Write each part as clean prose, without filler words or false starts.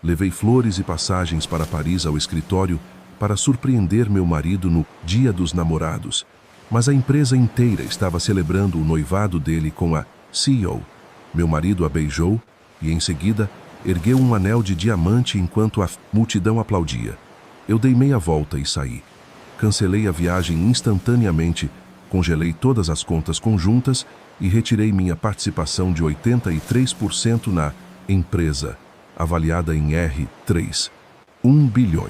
Levei flores e passagens para Paris ao escritório para surpreender meu marido no Dia dos Namorados. Mas a empresa inteira estava celebrando o noivado dele com a CEO. Meu marido a beijou e, em seguida, ergueu um anel de diamante enquanto a multidão aplaudia. Eu dei meia volta e saí. Cancelei a viagem instantaneamente, congelei todas as contas conjuntas e retirei minha participação de 83% na empresa, avaliada em R$ 1 bilhão.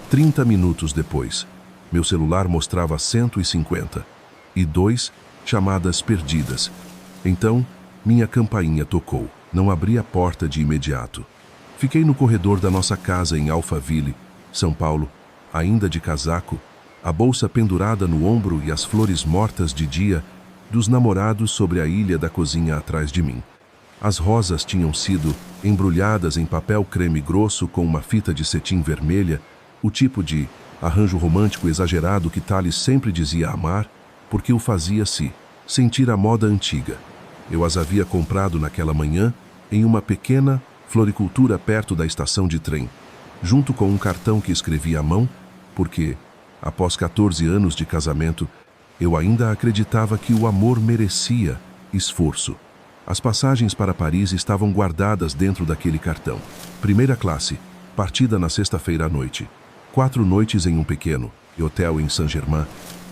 30 minutos depois, meu celular mostrava 152 chamadas perdidas. Então, minha campainha tocou. Não abri a porta de imediato. Fiquei no corredor da nossa casa em Alphaville, São Paulo, ainda de casaco, a bolsa pendurada no ombro e as flores mortas de dia dos namorados sobre a ilha da cozinha atrás de mim. As rosas tinham sido embrulhadas em papel creme grosso com uma fita de cetim vermelha, o tipo de arranjo romântico exagerado que Thales sempre dizia amar, porque o fazia-se sentir a moda antiga. Eu as havia comprado naquela manhã em uma pequena floricultura perto da estação de trem, junto com um cartão que escrevi à mão, porque, após 14 anos de casamento, eu ainda acreditava que o amor merecia esforço. As passagens para Paris estavam guardadas dentro daquele cartão. Primeira classe, partida na sexta-feira à noite. 4 noites em um pequeno hotel em Saint-Germain,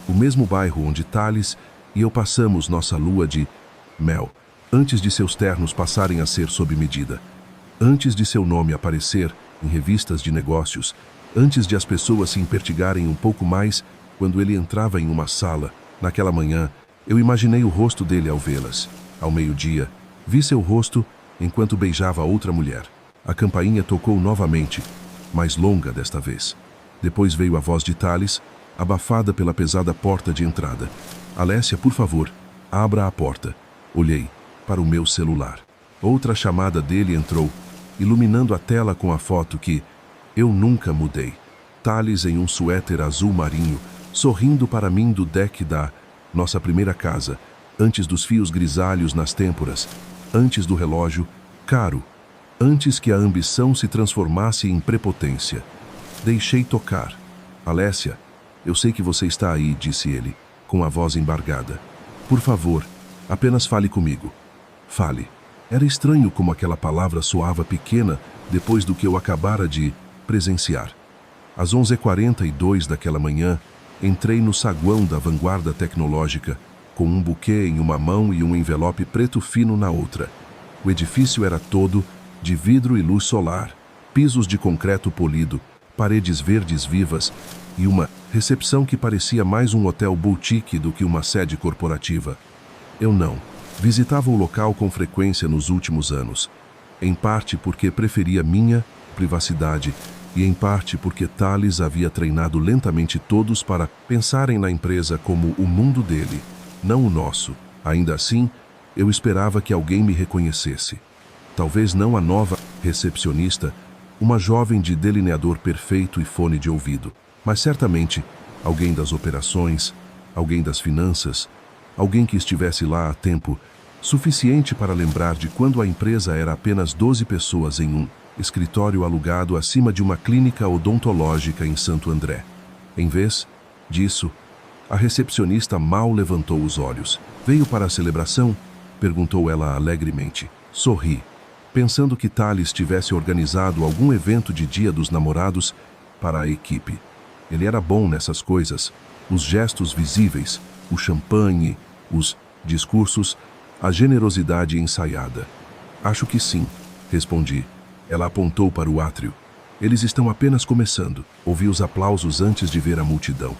o mesmo bairro onde Thales e eu passamos nossa lua de mel, antes de seus ternos passarem a ser sob medida, antes de seu nome aparecer em revistas de negócios, antes de as pessoas se impertigarem um pouco mais quando ele entrava em uma sala. Naquela manhã, eu imaginei o rosto dele ao vê-las. Ao meio-dia, vi seu rosto enquanto beijava outra mulher. A campainha tocou novamente, mais longa desta vez. Depois veio a voz de Thales, abafada pela pesada porta de entrada. Alessia, por favor, abra a porta. Olhei para o meu celular. Outra chamada dele entrou, iluminando a tela com a foto que eu nunca mudei. Thales em um suéter azul marinho, sorrindo para mim do deck da nossa primeira casa, antes dos fios grisalhos nas têmporas, antes do relógio caro, antes que a ambição se transformasse em prepotência. Deixei tocar. Alessia, eu sei que você está aí, disse ele, com a voz embargada. Por favor, apenas fale comigo. Fale. Era estranho como aquela palavra soava pequena depois do que eu acabara de presenciar. Às 11h42 daquela manhã, entrei no saguão da vanguarda tecnológica, com um buquê em uma mão e um envelope preto fino na outra. O edifício era todo de vidro e luz solar, pisos de concreto polido, paredes verdes vivas e uma recepção que parecia mais um hotel boutique do que uma sede corporativa. Eu não visitava o local com frequência nos últimos anos, em parte porque preferia minha privacidade e em parte porque Thales havia treinado lentamente todos para pensarem na empresa como o mundo dele, não o nosso. Ainda assim, eu esperava que alguém me reconhecesse. Talvez não a nova recepcionista, uma jovem de delineador perfeito e fone de ouvido, mas certamente alguém das operações, alguém das finanças, alguém que estivesse lá há tempo suficiente para lembrar de quando a empresa era apenas 12 pessoas em um escritório alugado acima de uma clínica odontológica em Santo André. Em vez disso, a recepcionista mal levantou os olhos. Veio para a celebração? Perguntou ela alegremente. Sorri, pensando que Thales tivesse organizado algum evento de Dia dos Namorados para a equipe. Ele era bom nessas coisas, os gestos visíveis, o champanhe, os discursos, a generosidade ensaiada. Acho que sim, respondi. Ela apontou para o átrio. Eles estão apenas começando. Ouvi os aplausos antes de ver a multidão.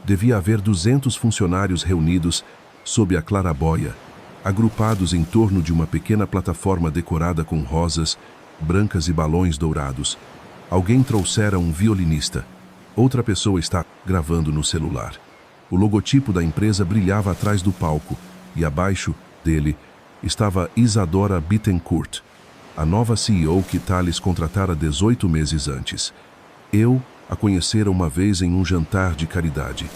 Devia haver 200 funcionários reunidos sob a claraboia, agrupados em torno de uma pequena plataforma decorada com rosas, brancas e balões dourados. Alguém trouxera um violinista. Outra pessoa está gravando no celular. O logotipo da empresa brilhava atrás do palco e abaixo dele estava Isadora Bittencourt, a nova CEO que Thales contratara 18 meses antes. Eu a conhecera uma vez em um jantar de caridade.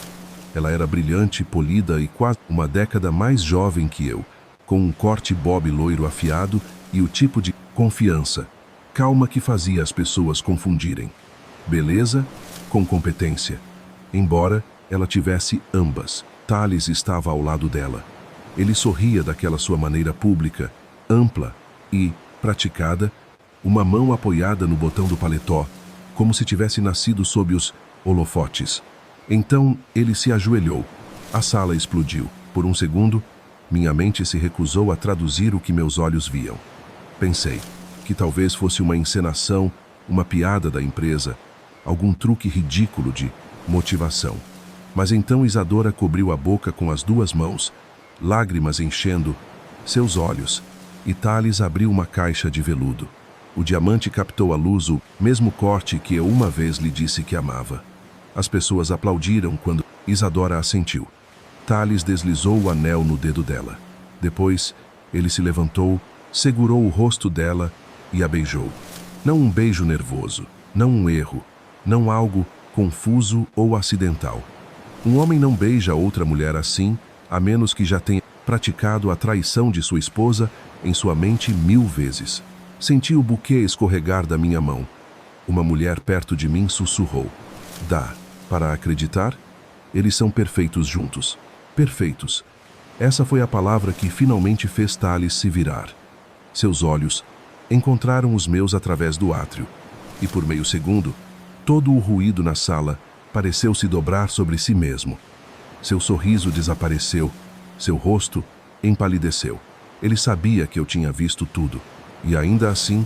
Ela era brilhante, polida e quase uma década mais jovem que eu, com um corte bob loiro afiado e o tipo de confiança calma que fazia as pessoas confundirem beleza com competência. Embora ela tivesse ambas, Thales estava ao lado dela. Ele sorria daquela sua maneira pública, ampla e praticada, uma mão apoiada no botão do paletó, como se tivesse nascido sob os holofotes. Então ele se ajoelhou. A sala explodiu. Por um segundo, minha mente se recusou a traduzir o que meus olhos viam. Pensei que talvez fosse uma encenação, uma piada da empresa, algum truque ridículo de motivação. Mas então Isadora cobriu a boca com as duas mãos, lágrimas enchendo seus olhos, e Thales abriu uma caixa de veludo. O diamante captou à luz o mesmo corte que eu uma vez lhe disse que amava. As pessoas aplaudiram quando Isadora assentiu. Thales deslizou o anel no dedo dela. Depois, ele se levantou, segurou o rosto dela e a beijou. Não um beijo nervoso, não um erro, não algo confuso ou acidental. Um homem não beija outra mulher assim, a menos que já tenha praticado a traição de sua esposa em sua mente 1000 vezes. Senti o buquê escorregar da minha mão. Uma mulher perto de mim sussurrou. Dá para acreditar? Eles são perfeitos juntos. Perfeitos. Essa foi a palavra que finalmente fez Thales se virar. Seus olhos encontraram os meus através do átrio, e por meio segundo, todo o ruído na sala pareceu se dobrar sobre si mesmo. Seu sorriso desapareceu, seu rosto empalideceu. Ele sabia que eu tinha visto tudo, e ainda assim,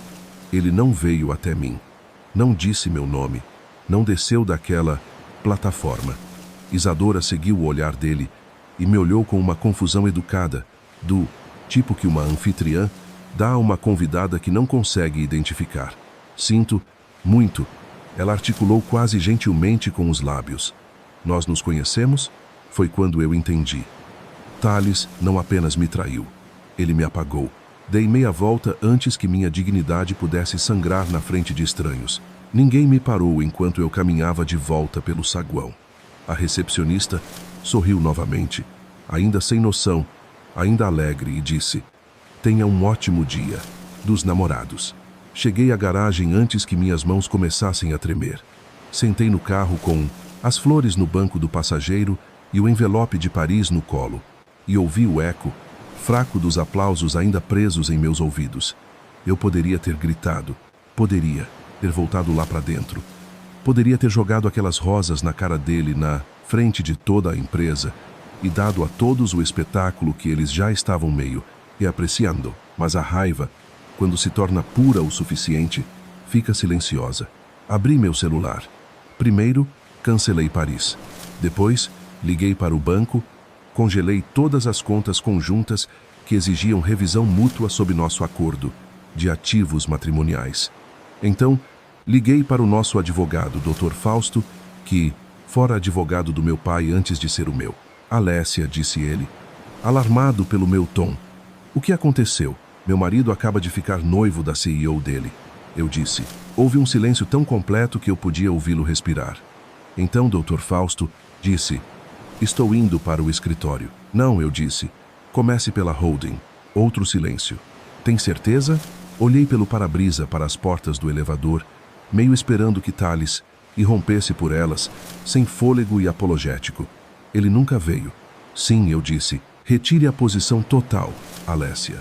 ele não veio até mim. Não disse meu nome, não desceu daquela plataforma. Isadora seguiu o olhar dele e me olhou com uma confusão educada, do tipo que uma anfitriã dá a uma convidada que não consegue identificar. Sinto muito. Ela articulou quase gentilmente com os lábios. Nós nos conhecemos? Foi quando eu entendi. Thales não apenas me traiu. Ele me apagou. Dei meia volta antes que minha dignidade pudesse sangrar na frente de estranhos. Ninguém me parou enquanto eu caminhava de volta pelo saguão. A recepcionista sorriu novamente, ainda sem noção, ainda alegre, e disse: Tenha um ótimo dia. Dos namorados. Cheguei à garagem antes que minhas mãos começassem a tremer. Sentei no carro com as flores no banco do passageiro e o envelope de Paris no colo, e ouvi o eco fraco dos aplausos ainda presos em meus ouvidos. Eu poderia ter gritado, poderia ter voltado lá para dentro, poderia ter jogado aquelas rosas na cara dele na frente de toda a empresa e dado a todos o espetáculo que eles já estavam meio e apreciando, mas a raiva, quando se torna pura o suficiente, fica silenciosa. Abri meu celular. Primeiro, cancelei Paris. Depois, liguei para o banco, congelei todas as contas conjuntas que exigiam revisão mútua sob nosso acordo de ativos matrimoniais. Então, liguei para o nosso advogado, Dr. Fausto, que fora advogado do meu pai antes de ser o meu. Alessia, disse ele, alarmado pelo meu tom. O que aconteceu? Meu marido acaba de ficar noivo da CEO dele. Eu disse. Houve um silêncio tão completo que eu podia ouvi-lo respirar. Então Dr. Fausto disse, estou indo para o escritório. Não, eu disse. Comece pela holding. Outro silêncio. Tem certeza? Olhei pelo para-brisa para as portas do elevador, meio esperando que Thales irrompesse por elas, sem fôlego e apologético. Ele nunca veio. Sim, eu disse. Retire a posição total, Alessia.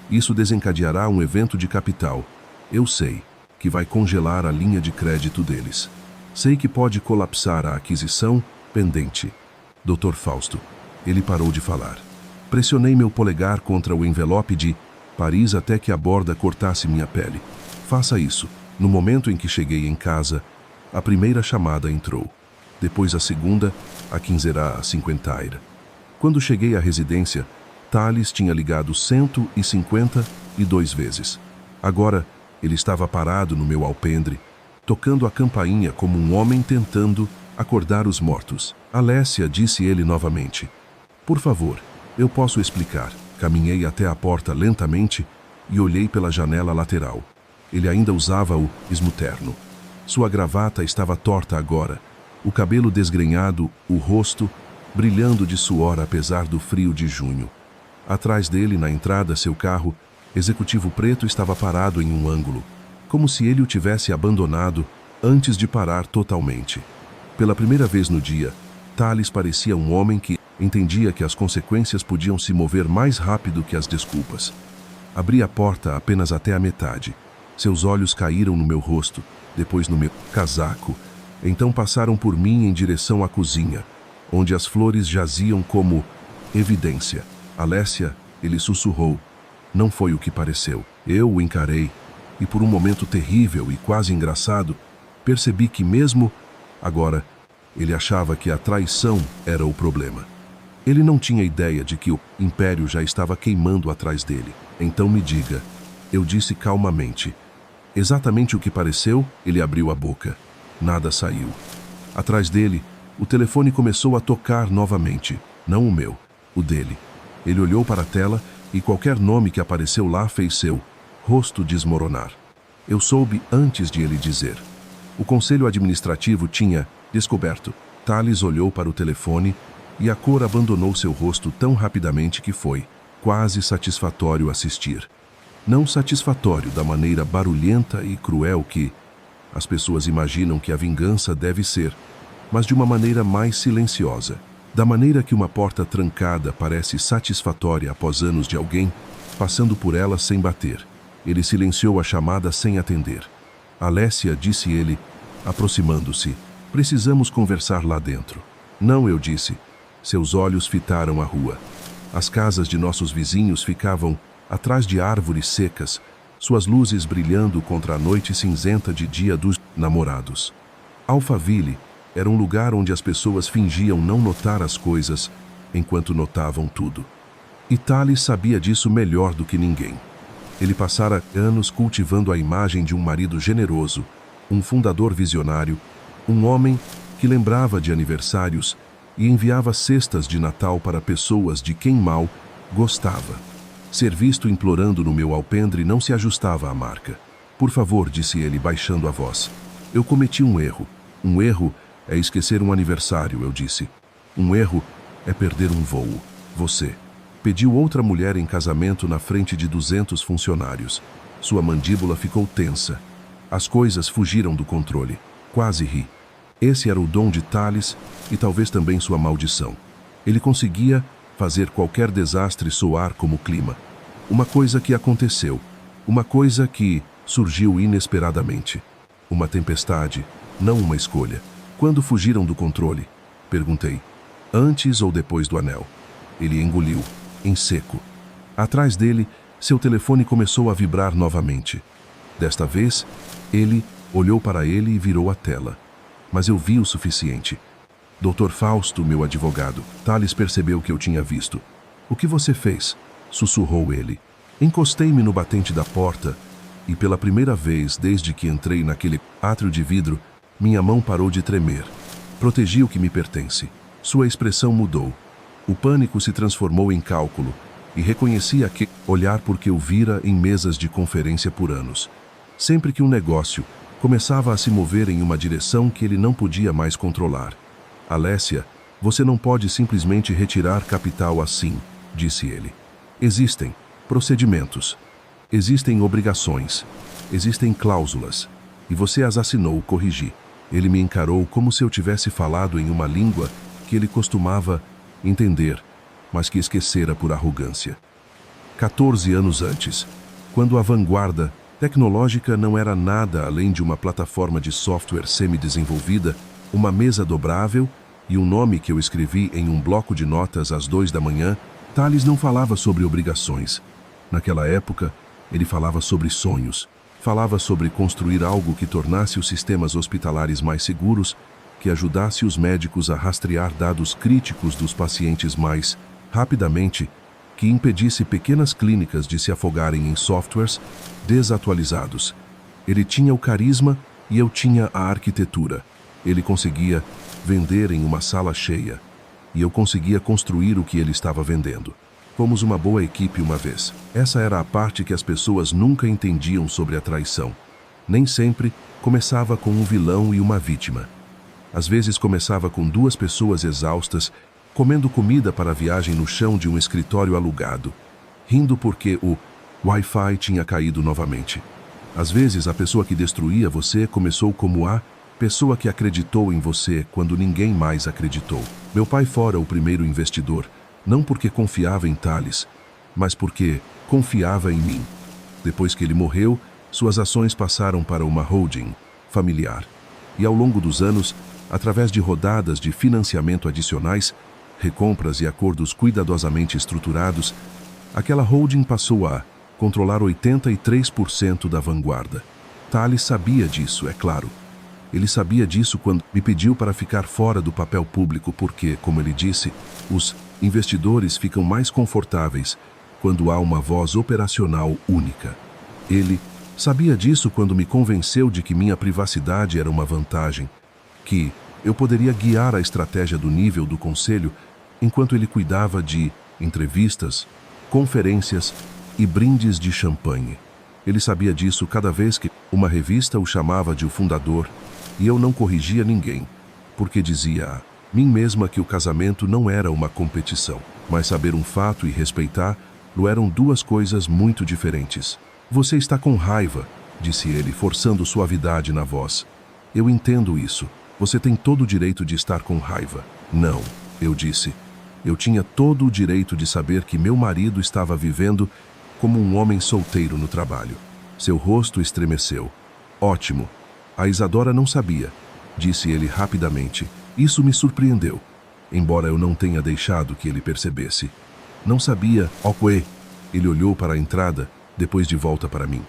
Isso desencadeará um evento de capital. Eu sei que vai congelar a linha de crédito deles. Sei que pode colapsar a aquisição pendente. Dr. Fausto. Ele parou de falar. Pressionei meu polegar contra o envelope de Paris até que a borda cortasse minha pele. Faça isso. No momento em que cheguei em casa, a primeira chamada entrou. Depois a segunda, a quinzeira, a cinquentaira. Quando cheguei à residência, Thales tinha ligado 152 vezes. Agora, ele estava parado no meu alpendre, tocando a campainha como um homem tentando acordar os mortos. Alessia, disse ele novamente. Por favor, eu posso explicar. Caminhei até a porta lentamente e olhei pela janela lateral. Ele ainda usava o esmuterno. Sua gravata estava torta agora, o cabelo desgrenhado, o rosto brilhando de suor apesar do frio de junho. Atrás dele, na entrada, seu carro, executivo preto, estava parado em um ângulo. como se ele o tivesse abandonado antes de parar totalmente. Pela primeira vez no dia, Thales parecia um homem que entendia que as consequências podiam se mover mais rápido que as desculpas. Abri a porta apenas até a metade. Seus olhos caíram no meu rosto, depois no meu casaco. Então passaram por mim em direção à cozinha, onde as flores jaziam como evidência. Alessia, ele sussurrou. Não foi o que pareceu. Eu o encarei, e por um momento terrível e quase engraçado, percebi que mesmo agora, ele achava que a traição era o problema. Ele não tinha ideia de que o império já estava queimando atrás dele. Então me diga, eu disse calmamente. Exatamente o que pareceu, ele abriu a boca. Nada saiu. Atrás dele, o telefone começou a tocar novamente. Não o meu, o dele. Ele olhou para a tela e qualquer nome que apareceu lá fez seu rosto desmoronar. Eu soube antes de ele dizer. O conselho administrativo tinha descoberto. Thales olhou para o telefone e a cor abandonou seu rosto tão rapidamente que foi quase satisfatório assistir. Não satisfatório da maneira barulhenta e cruel que as pessoas imaginam que a vingança deve ser, mas de uma maneira mais silenciosa. Da maneira que uma porta trancada parece satisfatória após anos de alguém passando por ela sem bater. Ele silenciou a chamada sem atender. Alessia, disse ele, aproximando-se. Precisamos conversar lá dentro. Não, eu disse. Seus olhos fitaram a rua. As casas de nossos vizinhos ficavam atrás de árvores secas, suas luzes brilhando contra a noite cinzenta de dia dos namorados. Alphaville era um lugar onde as pessoas fingiam não notar as coisas, enquanto notavam tudo. E Thales sabia disso melhor do que ninguém. Ele passara anos cultivando a imagem de um marido generoso, um fundador visionário, um homem que lembrava de aniversários e enviava cestas de Natal para pessoas de quem mal gostava. Ser visto implorando no meu alpendre não se ajustava à marca. Por favor, disse ele, baixando a voz. Eu cometi um erro. Um erro é esquecer um aniversário, eu disse. Um erro é perder um voo. Você pediu outra mulher em casamento na frente de 200 funcionários. Sua mandíbula ficou tensa. As coisas fugiram do controle. Quase ri. Esse era o dom de Thales e talvez também sua maldição. Ele conseguia fazer qualquer desastre soar como clima. Uma coisa que aconteceu. Uma coisa que surgiu inesperadamente. Uma tempestade, não uma escolha. Quando fugiram do controle? Perguntei. Antes ou depois do anel? Ele engoliu, em seco. Atrás dele, seu telefone começou a vibrar novamente. Desta vez, ele olhou para ele e virou a tela. Mas eu vi o suficiente. Dr. Fausto, meu advogado, Thales percebeu que eu tinha visto. O que você fez? Sussurrou ele. Encostei-me no batente da porta e pela primeira vez desde que entrei naquele átrio de vidro, minha mão parou de tremer. Protegi o que me pertence. Sua expressão mudou. O pânico se transformou em cálculo e reconheci aquele olhar porque eu vira em mesas de conferência por anos. Sempre que um negócio começava a se mover em uma direção que ele não podia mais controlar. Alessia, você não pode simplesmente retirar capital assim, disse ele. Existem procedimentos, existem obrigações, existem cláusulas, e você as assinou, corrigi. Ele me encarou como se eu tivesse falado em uma língua que ele costumava entender, mas que esquecera por arrogância. 14 anos antes, quando a vanguarda tecnológica não era nada além de uma plataforma de software semi-desenvolvida, uma mesa dobrável e um nome que eu escrevi em um bloco de notas às 2 da manhã, Thales não falava sobre obrigações. Naquela época, ele falava sobre sonhos. Falava sobre construir algo que tornasse os sistemas hospitalares mais seguros, que ajudasse os médicos a rastrear dados críticos dos pacientes mais rapidamente, que impedisse pequenas clínicas de se afogarem em softwares desatualizados. Ele tinha o carisma e eu tinha a arquitetura. Ele conseguia vender em uma sala cheia, e eu conseguia construir o que ele estava vendendo. Fomos uma boa equipe uma vez. Essa era a parte que as pessoas nunca entendiam sobre a traição. Nem sempre começava com um vilão e uma vítima. Às vezes começava com 2 pessoas exaustas, comendo comida para a viagem no chão de um escritório alugado, rindo porque o Wi-Fi tinha caído novamente. Às vezes, a pessoa que destruía você começou como a pessoa que acreditou em você quando ninguém mais acreditou. Meu pai fora o primeiro investidor, não porque confiava em Thales, mas porque confiava em mim. Depois que ele morreu, suas ações passaram para uma holding familiar. E ao longo dos anos, através de rodadas de financiamento adicionais, recompras e acordos cuidadosamente estruturados, aquela holding passou a controlar 83% da vanguarda. Thales sabia disso, é claro. Ele sabia disso quando me pediu para ficar fora do papel público porque, como ele disse, os investidores ficam mais confortáveis quando há uma voz operacional única. Ele sabia disso quando me convenceu de que minha privacidade era uma vantagem, que eu poderia guiar a estratégia do nível do conselho enquanto ele cuidava de entrevistas, conferências e brindes de champanhe. Ele sabia disso cada vez que uma revista o chamava de o fundador, e eu não corrigia ninguém, porque dizia a mim mesma que o casamento não era uma competição, mas saber um fato e respeitá-lo eram duas coisas muito diferentes. Você está com raiva, disse ele, forçando suavidade na voz. Eu entendo isso. Você tem todo o direito de estar com raiva. Não, eu disse. Eu tinha todo o direito de saber que meu marido estava vivendo como um homem solteiro no trabalho. Seu rosto estremeceu. Ótimo. A Isadora não sabia, disse ele rapidamente. Isso me surpreendeu, embora eu não tenha deixado que ele percebesse. Não sabia, ok. Ele olhou para a entrada, depois de volta para mim.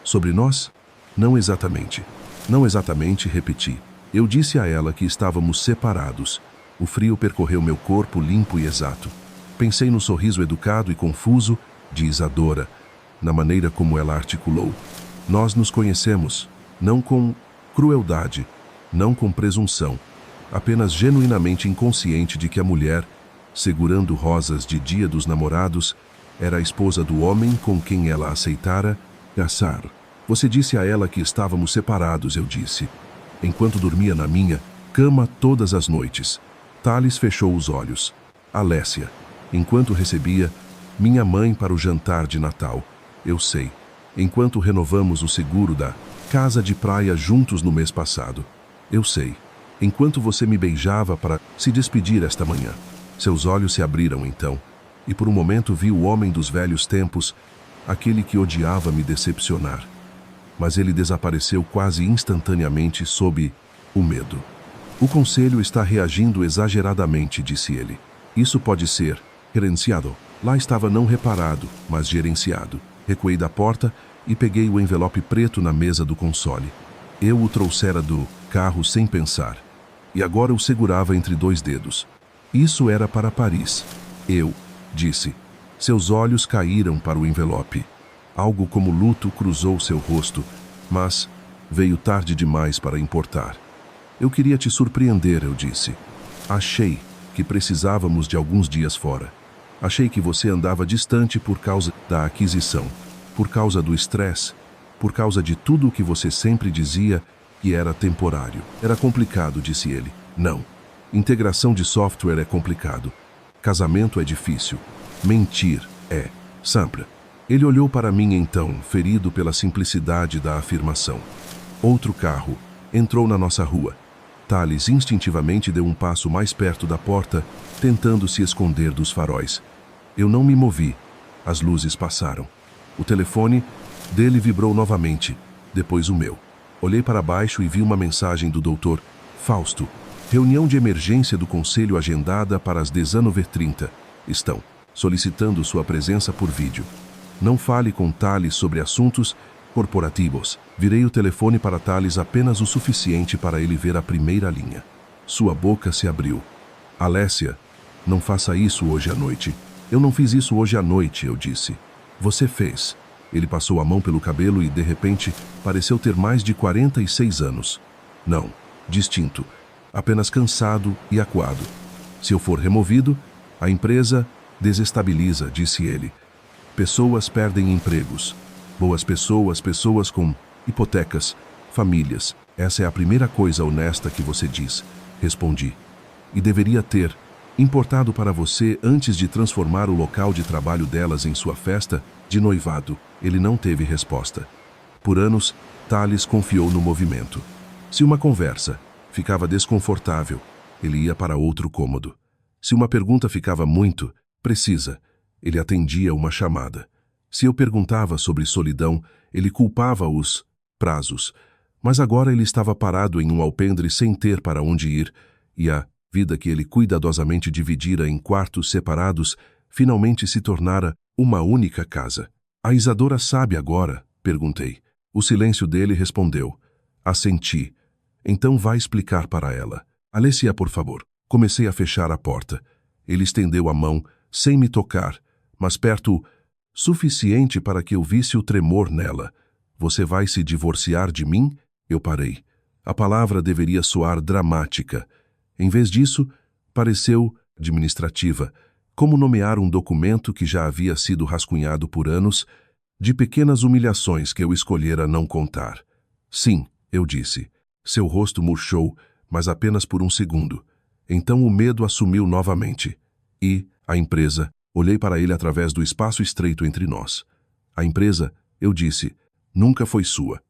Sobre nós? Não exatamente. Não exatamente, repeti. Eu disse a ela que estávamos separados. O frio percorreu meu corpo limpo e exato. Pensei no sorriso educado e confuso de Isadora, na maneira como ela articulou. Nós nos conhecemos, não com crueldade, não com presunção, apenas genuinamente inconsciente de que a mulher, segurando rosas de Dia dos Namorados, era a esposa do homem com quem ela aceitara casar. Você disse a ela que estávamos separados, eu disse, enquanto dormia na minha cama todas as noites. Thales fechou os olhos. Alessia, enquanto recebia minha mãe para o jantar de Natal. Eu sei. Enquanto renovamos o seguro da casa de praia juntos no mês passado. Eu sei. Enquanto você me beijava para se despedir esta manhã. Seus olhos se abriram então, e por um momento vi o homem dos velhos tempos, aquele que odiava me decepcionar. Mas ele desapareceu quase instantaneamente sob o medo. O conselho está reagindo exageradamente, disse ele. Isso pode ser gerenciado. Lá estava não reparado, mas gerenciado. Recuei da porta e peguei o envelope preto na mesa do console. Eu o trouxera do carro sem pensar. E agora o segurava entre dois dedos. Isso era para Paris. Eu, disse. Seus olhos caíram para o envelope. Algo como luto cruzou seu rosto, mas veio tarde demais para importar. Eu queria te surpreender, eu disse. Achei que precisávamos de alguns dias fora. Achei que você andava distante por causa da aquisição, por causa do estresse, por causa de tudo o que você sempre dizia que era temporário. Era complicado, disse ele. Não. Integração de software é complicado. Casamento é difícil. Mentir é. Sempre. Ele olhou para mim então, ferido pela simplicidade da afirmação. Outro carro entrou na nossa rua. Thales instintivamente deu um passo mais perto da porta, tentando se esconder dos faróis. Eu não me movi. As luzes passaram. O telefone dele vibrou novamente, depois o meu. Olhei para baixo e vi uma mensagem do Dr. Fausto. Reunião de emergência do conselho agendada para as 19h30. Estão solicitando sua presença por vídeo. Não fale com Thales sobre assuntos corporativos. Virei o telefone para Thales apenas o suficiente para ele ver a primeira linha. Sua boca se abriu. Alessia, não faça isso hoje à noite. Eu não fiz isso hoje à noite, eu disse. Você fez. Ele passou a mão pelo cabelo e, de repente, pareceu ter mais de 46 anos. Não, distinto, apenas cansado e acuado. Se eu for removido, a empresa desestabiliza, disse ele. Pessoas perdem empregos. Boas pessoas, pessoas com hipotecas, famílias. Essa é a primeira coisa honesta que você diz, respondi. E deveria ter importado para você antes de transformar o local de trabalho delas em sua festa de noivado. Ele não teve resposta. Por anos, Thales confiou no movimento. Se uma conversa ficava desconfortável, ele ia para outro cômodo. Se uma pergunta ficava muito precisa, ele atendia uma chamada. Se eu perguntava sobre solidão, ele culpava os prazos. Mas agora ele estava parado em um alpendre sem ter para onde ir, e a vida que ele cuidadosamente dividira em quartos separados finalmente se tornara uma única casa. A Isadora sabe agora? Perguntei. O silêncio dele respondeu. Assenti. Então vai explicar para ela. Alessia, por favor. Comecei a fechar a porta. Ele estendeu a mão, sem me tocar, mas perto suficiente para que eu visse o tremor nela. Você vai se divorciar de mim? Eu parei. A palavra deveria soar dramática. Em vez disso, pareceu administrativa, como nomear um documento que já havia sido rascunhado por anos, de pequenas humilhações que eu escolhera não contar. Sim, eu disse. Seu rosto murchou, mas apenas por um segundo. Então o medo assumiu novamente. E, a empresa, olhei para ele através do espaço estreito entre nós. A empresa, eu disse, nunca foi sua.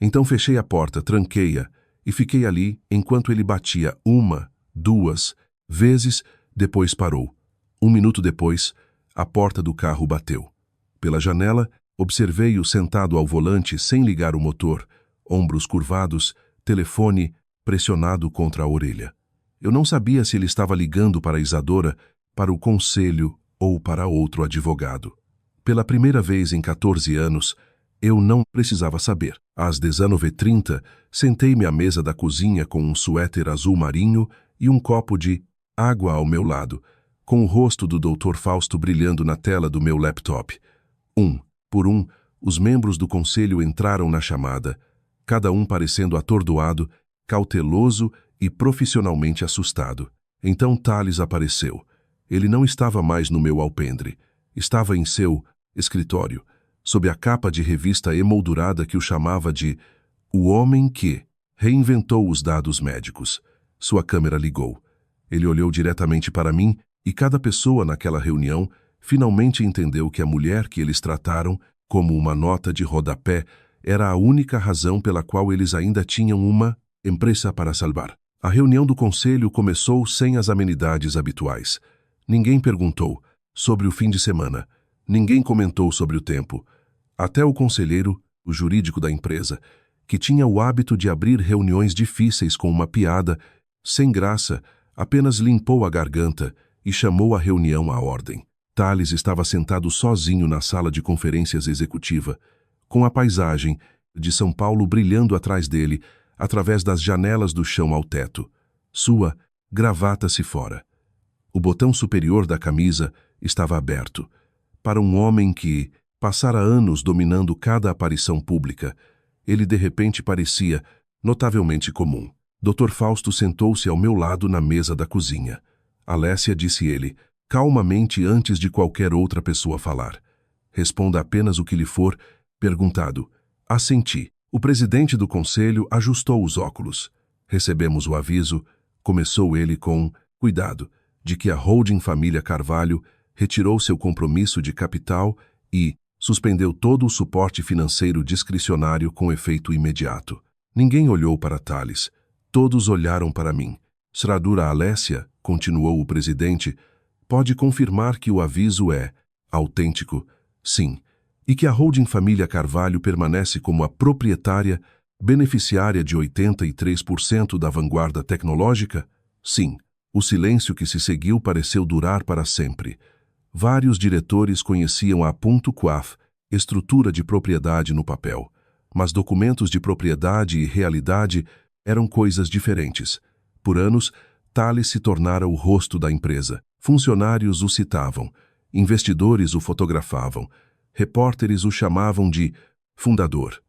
Então fechei a porta, tranquei-a, e fiquei ali enquanto ele batia 1, 2 vezes, depois parou. 1 minuto depois, a porta do carro bateu. Pela janela, observei-o sentado ao volante sem ligar o motor, ombros curvados, telefone pressionado contra a orelha. Eu não sabia se ele estava ligando para Isadora, para o conselho ou para outro advogado. Pela primeira vez em 14 anos, eu não precisava saber. Às 19h30, sentei-me à mesa da cozinha com um suéter azul marinho e um copo de água ao meu lado, com o rosto do Dr. Fausto brilhando na tela do meu laptop. Um por um, os membros do conselho entraram na chamada, cada um parecendo atordoado, cauteloso e profissionalmente assustado. Então Thales apareceu. Ele não estava mais no meu alpendre. Estava em seu escritório, sob a capa de revista emoldurada que o chamava de O Homem que reinventou os dados médicos. Sua câmera ligou. Ele olhou diretamente para mim e cada pessoa naquela reunião finalmente entendeu que a mulher que eles trataram como uma nota de rodapé era a única razão pela qual eles ainda tinham uma empresa para salvar. A reunião do conselho começou sem as amenidades habituais. Ninguém perguntou sobre o fim de semana. Ninguém comentou sobre o tempo. Até o conselheiro, o jurídico da empresa, que tinha o hábito de abrir reuniões difíceis com uma piada, sem graça, apenas limpou a garganta e chamou a reunião à ordem. Thales estava sentado sozinho na sala de conferências executiva, com a paisagem de São Paulo brilhando atrás dele, através das janelas do chão ao teto. Sua gravata-se fora. O botão superior da camisa estava aberto. Para um homem que passara anos dominando cada aparição pública, ele de repente parecia notavelmente comum. Dr. Fausto sentou-se ao meu lado na mesa da cozinha. Alessia, disse ele, calmamente antes de qualquer outra pessoa falar. Responda apenas o que lhe for perguntado. Assenti. O presidente do conselho ajustou os óculos. Recebemos o aviso, começou ele com cuidado, de que a holding família Carvalho retirou seu compromisso de capital e suspendeu todo o suporte financeiro discricionário com efeito imediato. Ninguém olhou para Thales. Todos olharam para mim. Sradura Alessia, continuou o presidente, pode confirmar que o aviso é autêntico? Sim. E que a holding família Carvalho permanece como a proprietária, beneficiária de 83% da vanguarda tecnológica? Sim. O silêncio que se seguiu pareceu durar para sempre. Vários diretores conheciam a .coaf, estrutura de propriedade no papel, mas documentos de propriedade e realidade eram coisas diferentes. Por anos, Thales se tornara o rosto da empresa. Funcionários o citavam, investidores o fotografavam, repórteres o chamavam de fundador.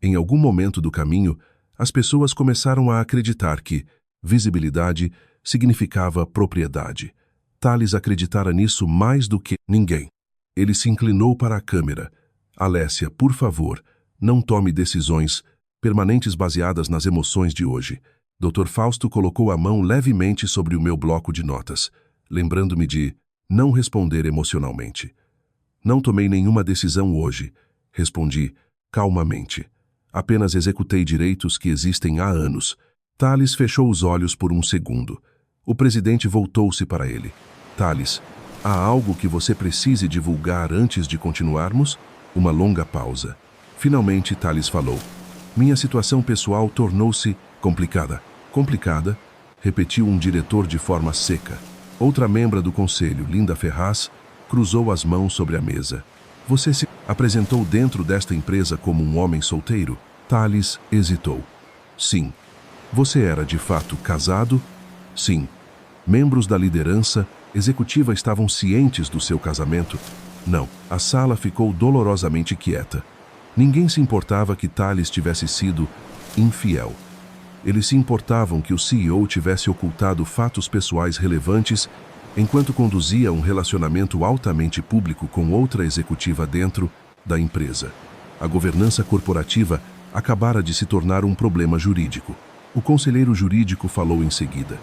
Em algum momento do caminho, as pessoas começaram a acreditar que visibilidade significava propriedade. Thales acreditara nisso mais do que ninguém. Ele se inclinou para a câmera. Alessia, por favor, não tome decisões permanentes baseadas nas emoções de hoje. Dr. Fausto colocou a mão levemente sobre o meu bloco de notas, lembrando-me de não responder emocionalmente. Não tomei nenhuma decisão hoje, respondi calmamente. Apenas executei direitos que existem há anos. Thales fechou os olhos por um segundo. O presidente voltou-se para ele. Thales, há algo que você precise divulgar antes de continuarmos? Uma longa pausa. Finalmente, Thales falou. Minha situação pessoal tornou-se complicada. Complicada? Repetiu um diretor de forma seca. Outra membra do conselho, Linda Ferraz, cruzou as mãos sobre a mesa. Você se apresentou dentro desta empresa como um homem solteiro? Thales hesitou. Sim. Você era de fato casado? Sim. Membros da liderança executiva estavam cientes do seu casamento? Não. A sala ficou dolorosamente quieta. Ninguém se importava que Thales tivesse sido infiel. Eles se importavam que o CEO tivesse ocultado fatos pessoais relevantes enquanto conduzia um relacionamento altamente público com outra executiva dentro da empresa. A governança corporativa acabara de se tornar um problema jurídico. O conselheiro jurídico falou em seguida.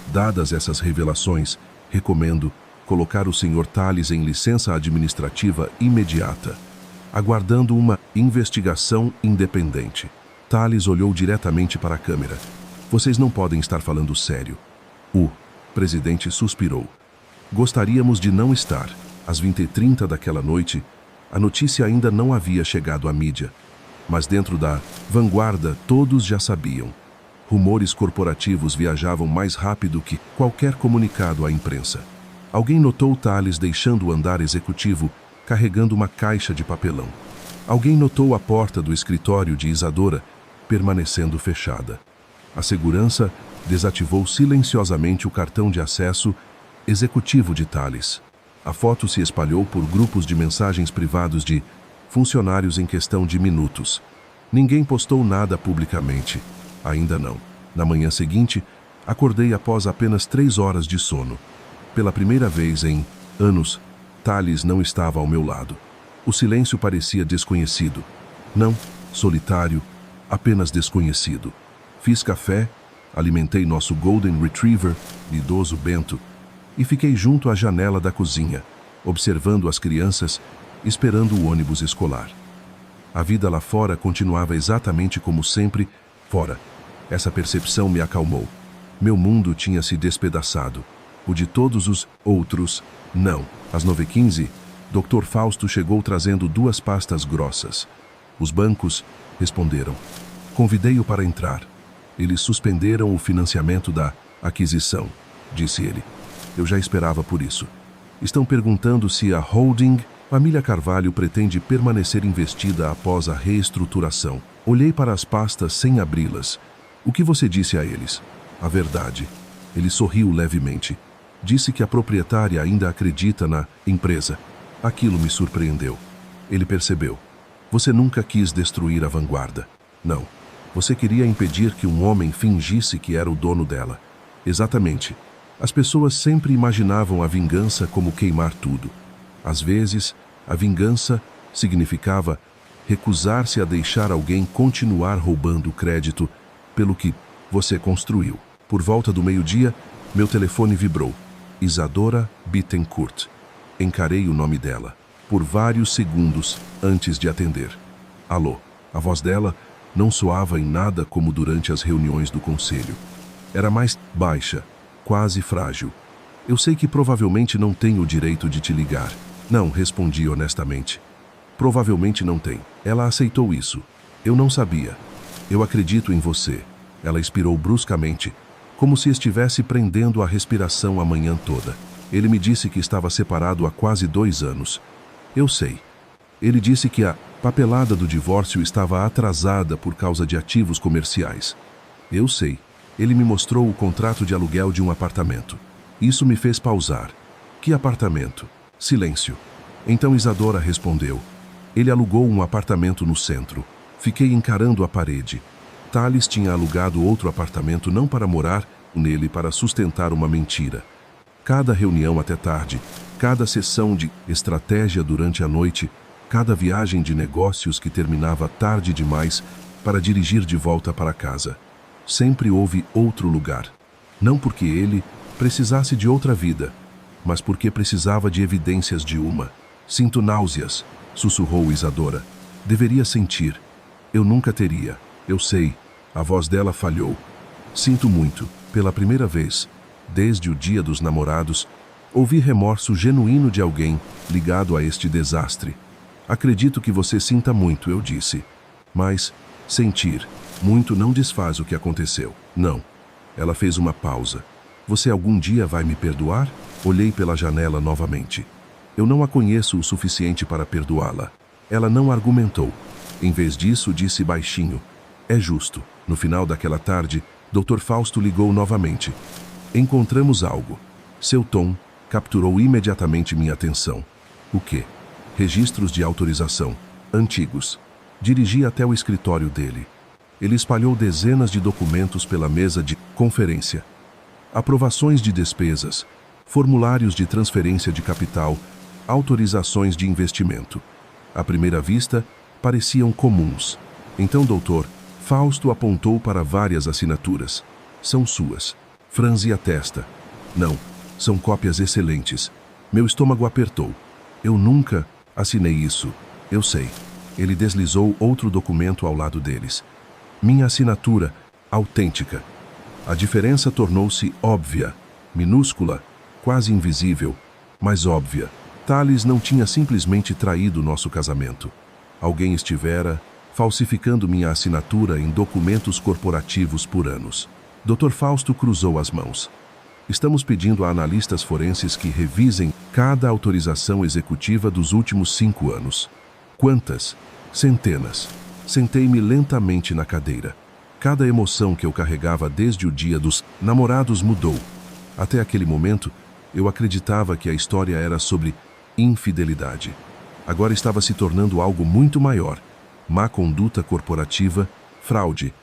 Dadas essas revelações, recomendo colocar o Sr. Thales em licença administrativa imediata, aguardando uma investigação independente. Thales olhou diretamente para a câmera. Vocês não podem estar falando sério. O presidente suspirou. Gostaríamos de não estar. Às 20h30 daquela noite, a notícia ainda não havia chegado à mídia. Mas dentro da vanguarda, todos já sabiam. Rumores corporativos viajavam mais rápido que qualquer comunicado à imprensa. Alguém notou Thales deixando o andar executivo, carregando uma caixa de papelão. Alguém notou a porta do escritório de Isadora, permanecendo fechada. A segurança desativou silenciosamente o cartão de acesso executivo de Thales. A foto se espalhou por grupos de mensagens privados de funcionários em questão de minutos. Ninguém postou nada publicamente. Ainda não. Na manhã seguinte, acordei após apenas 3 horas de sono. Pela primeira vez em anos, Thales não estava ao meu lado. O silêncio parecia desconhecido. Não solitário, apenas desconhecido. Fiz café, alimentei nosso Golden Retriever, idoso Bento, e fiquei junto à janela da cozinha, observando as crianças, esperando o ônibus escolar. A vida lá fora continuava exatamente como sempre, fora. Essa percepção me acalmou. Meu mundo tinha se despedaçado. O de todos os outros, não. Às 9h15, Dr. Fausto chegou trazendo 2 pastas grossas. Os bancos responderam. Convidei-o para entrar. Eles suspenderam o financiamento da aquisição, disse ele. Eu já esperava por isso. Estão perguntando se a holding, família Carvalho, pretende permanecer investida após a reestruturação. Olhei para as pastas sem abri-las. O que você disse a eles? A verdade. Ele sorriu levemente. Disse que a proprietária ainda acredita na empresa. Aquilo me surpreendeu. Ele percebeu. Você nunca quis destruir a vanguarda. Não. Você queria impedir que um homem fingisse que era o dono dela. Exatamente. As pessoas sempre imaginavam a vingança como queimar tudo. Às vezes, a vingança significava recusar-se a deixar alguém continuar roubando o crédito pelo que você construiu. Por volta do meio-dia, meu telefone vibrou. Isadora Bittencourt. Encarei o nome dela, por vários segundos antes de atender. Alô. A voz dela não soava em nada como durante as reuniões do conselho. Era mais baixa, quase frágil. Eu sei que provavelmente não tenho o direito de te ligar. Não, respondi honestamente. Provavelmente não tem. Ela aceitou isso. Eu não sabia. Eu acredito em você. Ela expirou bruscamente, como se estivesse prendendo a respiração a manhã toda. Ele me disse que estava separado há quase 2 anos. Eu sei. Ele disse que a papelada do divórcio estava atrasada por causa de ativos comerciais. Eu sei. Ele me mostrou o contrato de aluguel de um apartamento. Isso me fez pausar. Que apartamento? Silêncio. Então Isadora respondeu. Ele alugou um apartamento no centro. Fiquei encarando a parede. Thales tinha alugado outro apartamento não para morar nele, para sustentar uma mentira. Cada reunião até tarde, cada sessão de estratégia durante a noite, cada viagem de negócios que terminava tarde demais para dirigir de volta para casa. Sempre houve outro lugar. Não porque ele precisasse de outra vida, mas porque precisava de evidências de uma. Sinto náuseas, sussurrou Isadora. Deveria sentir. Eu nunca teria. Eu sei. A voz dela falhou. Sinto muito. Pela primeira vez, desde o dia dos namorados, ouvi remorso genuíno de alguém ligado a este desastre. Acredito que você sinta muito, eu disse. Mas, sentir muito não desfaz o que aconteceu. Não. Ela fez uma pausa. Você algum dia vai me perdoar? Olhei pela janela novamente. Eu não a conheço o suficiente para perdoá-la. Ela não argumentou. Em vez disso, disse baixinho. É justo. No final daquela tarde, Dr. Fausto ligou novamente. Encontramos algo. Seu tom capturou imediatamente minha atenção. O quê? Registros de autorização. Antigos. Dirigi até o escritório dele. Ele espalhou dezenas de documentos pela mesa de conferência. Aprovações de despesas, formulários de transferência de capital, autorizações de investimento. À primeira vista, pareciam comuns. Então, doutor, Fausto apontou para várias assinaturas. São suas. Franzi a testa. Não, são cópias excelentes. Meu estômago apertou. Eu nunca assinei isso. Eu sei. Ele deslizou outro documento ao lado deles. Minha assinatura, autêntica. A diferença tornou-se óbvia, minúscula, quase invisível, mas óbvia. Thales não tinha simplesmente traído nosso casamento. Alguém estivera falsificando minha assinatura em documentos corporativos por anos. Dr. Fausto cruzou as mãos. Estamos pedindo a analistas forenses que revisem cada autorização executiva dos últimos 5 anos. Quantas? Centenas. Sentei-me lentamente na cadeira. Cada emoção que eu carregava desde o dia dos namorados mudou. Até aquele momento, eu acreditava que a história era sobre infidelidade. Agora estava se tornando algo muito maior. Má conduta corporativa, fraude,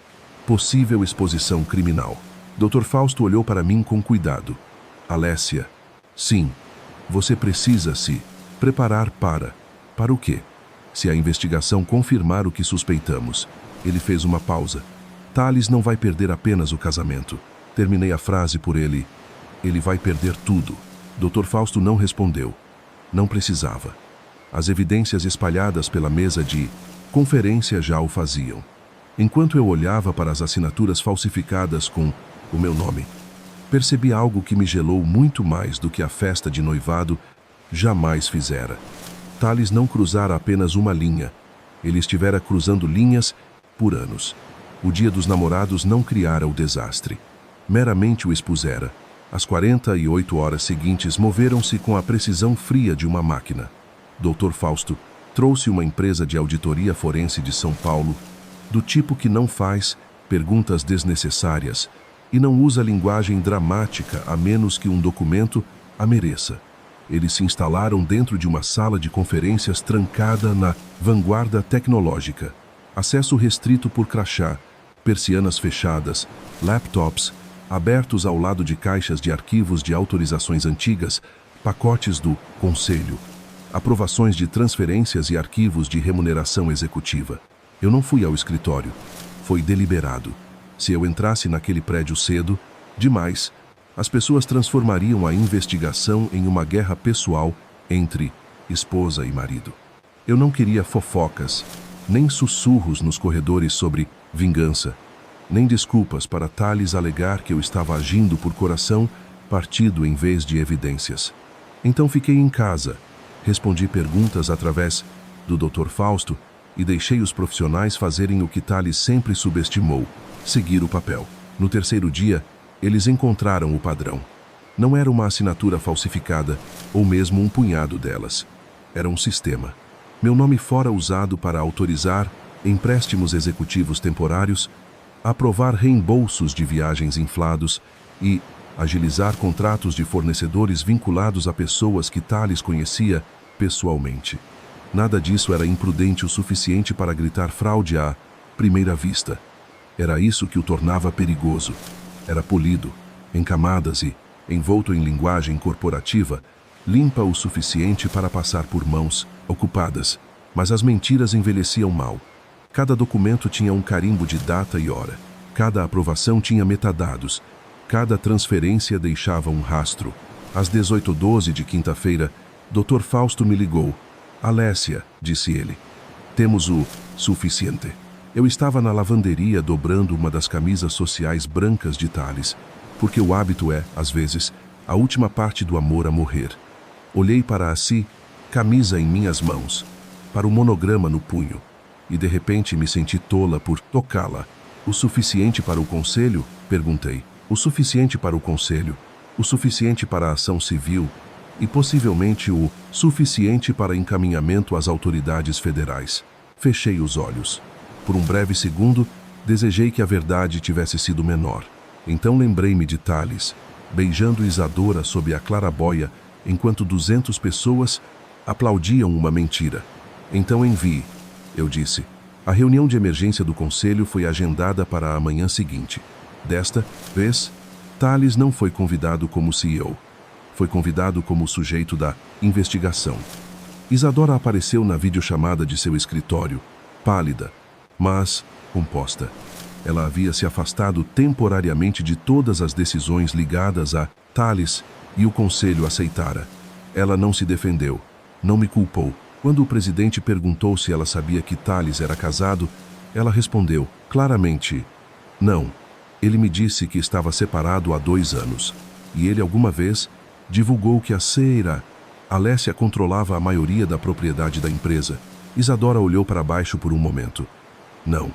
possível exposição criminal. Dr. Fausto olhou para mim com cuidado. Alessia, sim, você precisa se preparar para... Para o quê? Se a investigação confirmar o que suspeitamos. Ele fez uma pausa. Thales não vai perder apenas o casamento. Terminei a frase por ele. Ele vai perder tudo. Dr. Fausto não respondeu. Não precisava. As evidências espalhadas pela mesa de conferência já o faziam. Enquanto eu olhava para as assinaturas falsificadas com o meu nome, percebi algo que me gelou muito mais do que a festa de noivado jamais fizera. Thales não cruzara apenas uma linha. Ele estivera cruzando linhas por anos. O dia dos namorados não criara o desastre. Meramente o expusera. As 48 horas seguintes moveram-se com a precisão fria de uma máquina. Dr. Fausto trouxe uma empresa de auditoria forense de São Paulo, do tipo que não faz perguntas desnecessárias e não usa linguagem dramática a menos que um documento a mereça. Eles se instalaram dentro de uma sala de conferências trancada na vanguarda tecnológica. Acesso restrito por crachá, persianas fechadas, laptops abertos ao lado de caixas de arquivos de autorizações antigas, pacotes do conselho, aprovações de transferências e arquivos de remuneração executiva. Eu não fui ao escritório. Foi deliberado. Se eu entrasse naquele prédio cedo, demais, as pessoas transformariam a investigação em uma guerra pessoal entre esposa e marido. Eu não queria fofocas, nem sussurros nos corredores sobre vingança, nem desculpas para Thales alegar que eu estava agindo por coração partido em vez de evidências. Então fiquei em casa, respondi perguntas através do Dr. Fausto e deixei os profissionais fazerem o que Thales sempre subestimou, seguir o papel. No terceiro dia, eles encontraram o padrão. Não era uma assinatura falsificada, ou mesmo um punhado delas. Era um sistema. Meu nome fora usado para autorizar empréstimos executivos temporários, aprovar reembolsos de viagens inflados e agilizar contratos de fornecedores vinculados a pessoas que Thales conhecia pessoalmente. Nada disso era imprudente o suficiente para gritar fraude à primeira vista. Era isso que o tornava perigoso. Era polido, em camadas e, envolto em linguagem corporativa, limpa o suficiente para passar por mãos ocupadas, mas as mentiras envelheciam mal. Cada documento tinha um carimbo de data e hora. Cada aprovação tinha metadados. Cada transferência deixava um rastro. Às 18h12 de quinta-feira, Dr. Fausto me ligou. Alessia, disse ele. Temos o suficiente. Eu estava na lavanderia dobrando uma das camisas sociais brancas de Thales, porque o hábito é, às vezes, a última parte do amor a morrer. Olhei para a camisa em minhas mãos, para o monograma no punho, e de repente me senti tola por tocá-la. O suficiente para o conselho? Perguntei. O suficiente para o conselho, o suficiente para a ação civil e possivelmente o suficiente para encaminhamento às autoridades federais. Fechei os olhos. Por um breve segundo, desejei que a verdade tivesse sido menor. Então lembrei-me de Thales, beijando Isadora sob a claraboia, enquanto 200 pessoas aplaudiam uma mentira. Então envie, eu disse. A reunião de emergência do conselho foi agendada para a manhã seguinte. Desta vez, Thales não foi convidado como CEO. Foi convidado como sujeito da investigação. Isadora apareceu na videochamada de seu escritório, pálida, mas composta. Ela havia se afastado temporariamente de todas as decisões ligadas a Thales e o conselho aceitara. Ela não se defendeu, não me culpou. Quando o presidente perguntou se ela sabia que Thales era casado, ela respondeu claramente: não. Ele me disse que estava separado há 2 anos, e ele alguma vez divulgou que a Seira, Alessia, controlava a maioria da propriedade da empresa. Isadora olhou para baixo por um momento. Não.